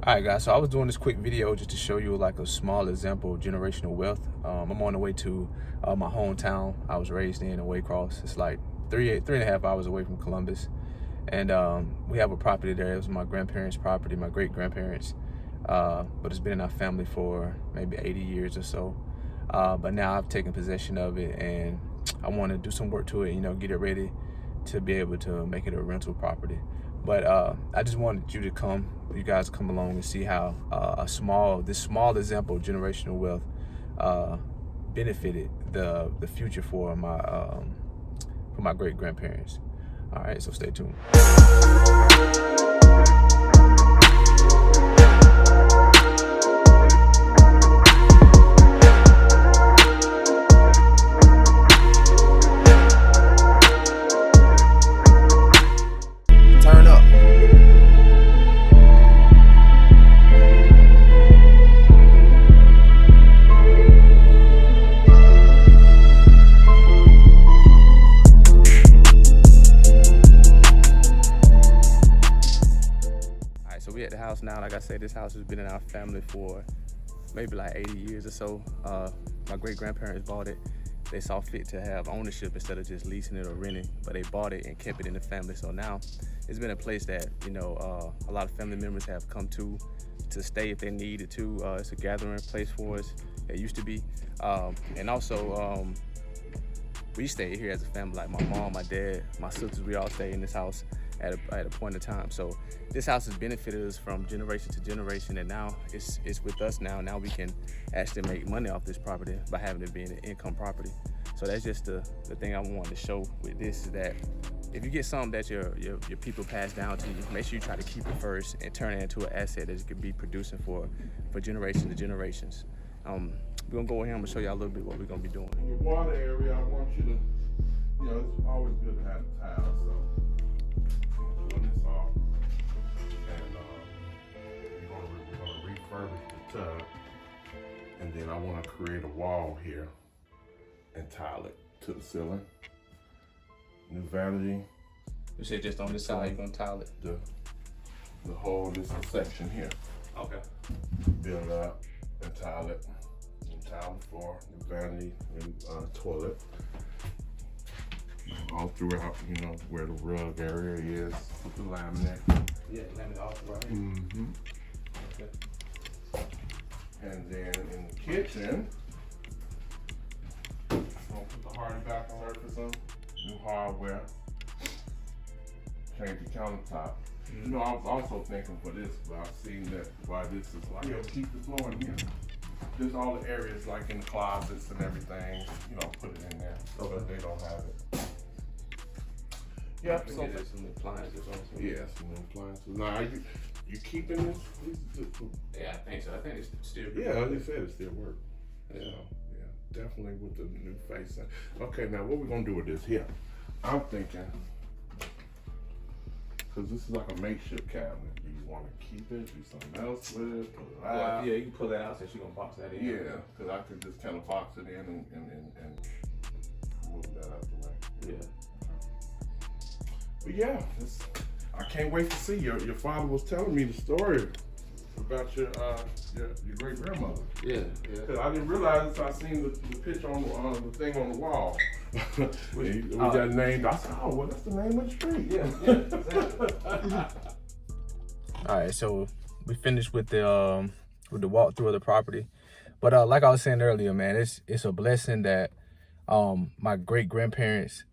All right, guys, so I was doing this quick video just to show you like a small example of generational wealth. I'm on the way to my hometown. I was raised in Waycross. It's like three and a half hours away from Columbus. And we have a property there. It was my grandparents' property, my great-grandparents. But it's been in our family for maybe 80 years or so. But now I've taken possession of it and I want to do some work to it, get it ready to be able to make it a rental property. But I just wanted you guys come along and see how this small example of generational wealth benefited the future for my great grandparents. All right, so stay tuned. Turn up. So we at the house now. Like I said, this house has been in our family for maybe like 80 years or so. My great grandparents bought it. They saw fit to have ownership instead of just leasing it or renting, but they bought it and kept it in the family. So now it's been a place that a lot of family members have come to stay if they needed to. It's a gathering place for us. It used to be, and also we stayed here as a family. Like my mom, my dad, my sisters, we all stay in this house at a point in time. So this house has benefited us from generation to generation, and now it's with us now. Now we can actually make money off this property by having it being an income property. So that's just the thing I wanted to show with this, is that if you get something that your people pass down to you, make sure you try to keep it first and turn it into an asset that you can be producing for generations to generations. We're gonna go ahead and show you a little bit what we're gonna be doing. In your water area, I want you to, it's always good to have a tile, so pulling this off, and we're gonna refurbish the tub, and then I want to create a wall here and tile it to the ceiling. New vanity. You said just on this side you're gonna tile it? The whole, this section here. Okay. Build up and tile it. And tile the floor, new vanity, and toilet. All throughout, where the rug area is, with the laminate. Yeah, laminate all throughout. Mm-hmm. Okay. And then in the kitchen, I'm gonna put the hardy back surface on, new hardware, change the countertop. I was also thinking for this, but I've seen that why this is like, keep the floor in here. Just all the areas like in the closets and everything, put it in there so that they don't have it. Yeah, so some appliances also. yeah, some appliances. Now, you keeping this? Yeah, I think so. I think it's still good. Yeah, as they said, it still works. Yeah. So, yeah, definitely with the new face. Okay, now what we gonna do with this here? I'm thinking, because this is like a makeshift cabinet. Do you want to keep it? Do something else with it? Pull it out? Yeah, you can pull that out since you're gonna box that in. Yeah, because I could just kind of box it in and move that out the way. Yeah. But yeah, I can't wait to see. Your father was telling me the story about your great grandmother. Yeah. Because I didn't realize this. I seen the picture on the thing on the wall. We got named. I said, oh, well, that's the name of the street. Yeah, exactly. All right, so we finished with the walkthrough of the property, but like I was saying earlier, man, it's a blessing that my great grandparents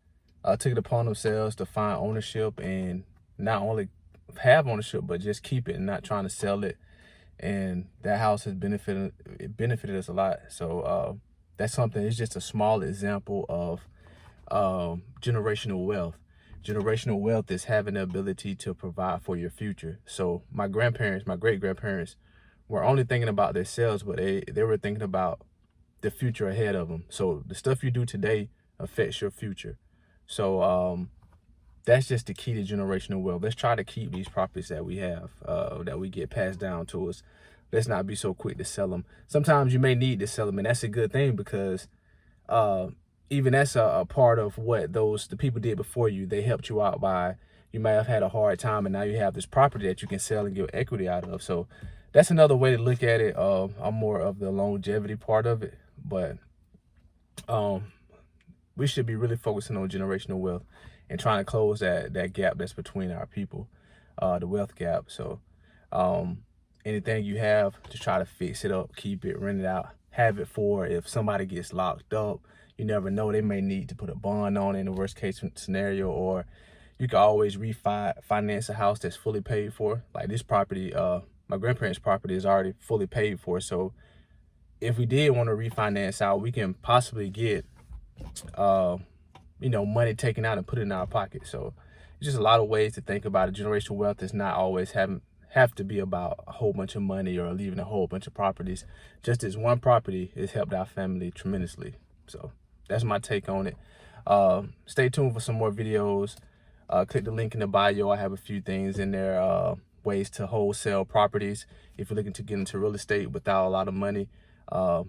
took it upon themselves to find ownership and not only have ownership, but just keep it and not trying to sell it. And that house has benefited us a lot. So that's something. It's just a small example of generational wealth. Generational wealth is having the ability to provide for your future. So my great grandparents were only thinking about themselves, but they were thinking about the future ahead of them. So the stuff you do today affects your future. So that's just the key to generational wealth. Let's try to keep these properties that we have, that we get passed down to us. Let's not be so quick to sell them. Sometimes you may need to sell them, and that's a good thing, because even that's a part of what the people did before you. They helped you out by, you may have had a hard time, and now you have this property that you can sell and get equity out of. So that's another way to look at it. I'm more of the longevity part of it, but we should be really focusing on generational wealth and trying to close that gap that's between our people, the wealth gap. So anything you have, just try to fix it up, keep it, rent it out, have it for if somebody gets locked up. You never know, they may need to put a bond on it in the worst case scenario, or you can always refinance a house that's fully paid for. Like this property, my grandparents' property is already fully paid for. So if we did want to refinance out, we can possibly get, money taken out and put it in our pocket. So it's just a lot of ways to think about it. Generational wealth is not always have to be about a whole bunch of money or leaving a whole bunch of properties. Just this one property has helped our family tremendously. So that's my take on it. Stay tuned for some more videos. Click the link in the bio. I have a few things in there, ways to wholesale properties. If you're looking to get into real estate without a lot of money,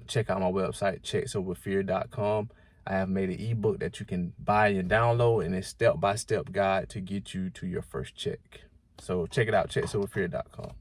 check out my website, checksowithfear.com. I have made an ebook that you can buy and download, and it's step-by-step guide to get you to your first check. So check it out, checksowithfear.com.